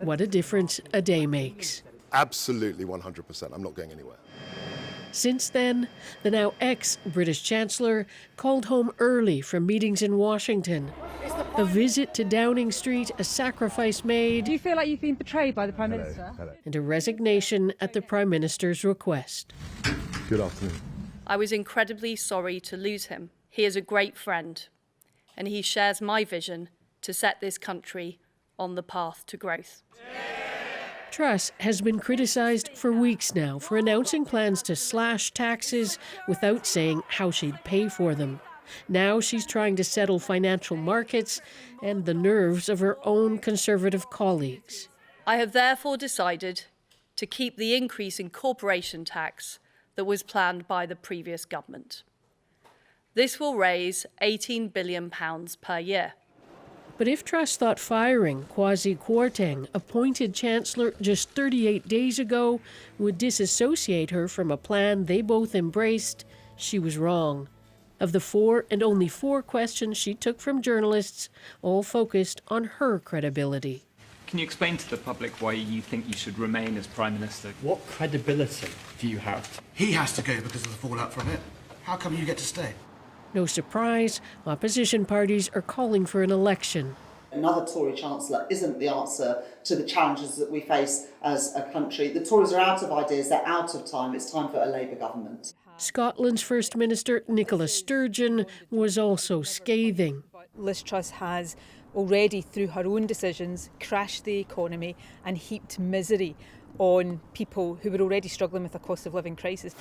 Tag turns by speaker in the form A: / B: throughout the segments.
A: what a difference a day makes.
B: Absolutely 100%. I'm not going anywhere.
A: Since then, the now ex-British Chancellor called home early from meetings in Washington. A visit to Downing Street, a sacrifice made.
C: Do you feel like you've been betrayed by the Prime Minister?
A: And a resignation at the Prime Minister's request.
B: Good afternoon.
D: I was incredibly sorry to lose him. He is a great friend, and he shares my vision to set this country on the path to growth.
A: Truss has been criticised for weeks now for announcing plans to slash taxes without saying how she'd pay for them. Now she's trying to settle financial markets and the nerves of her own Conservative colleagues.
D: I have therefore decided to keep the increase in corporation tax that was planned by the previous government. This will raise £18 billion per year.
A: But if Truss thought firing Kwasi Kwarteng, appointed Chancellor just 38 days ago, would disassociate her from a plan they both embraced, she was wrong. Of the 4 and only 4 questions she took from journalists, all focused on her credibility.
E: Can you explain to the public why you think you should remain as Prime Minister?
F: What credibility do you have?
G: He has to go because of the fallout from it. How come you get to stay?
A: No surprise, opposition parties are calling for an election.
H: Another Tory Chancellor isn't the answer to the challenges that we face as a country. The Tories are out of ideas, they're out of time. It's time for a Labour government.
A: Scotland's First Minister Nicola Sturgeon was also scathing.
C: Liz Truss has already, through her own decisions, crashed the economy and heaped misery on people who were already struggling with a cost of living crisis.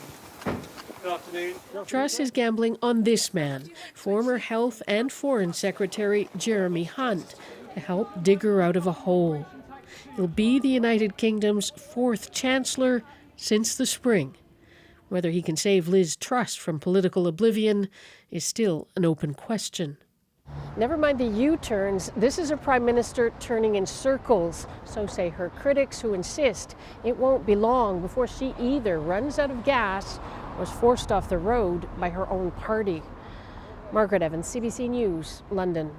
F: Good afternoon.
A: Truss is gambling on this man, former Health and Foreign Secretary Jeremy Hunt, to help dig her out of a hole. He'll be the United Kingdom's 4th Chancellor since the spring. Whether he can save Liz Truss from political oblivion is still an open question. Never mind the U-turns, this is a Prime Minister turning in circles, so say her critics who insist it won't be long before she either runs out of gas or is forced off the road by her own party. Margaret Evans, CBC News, London.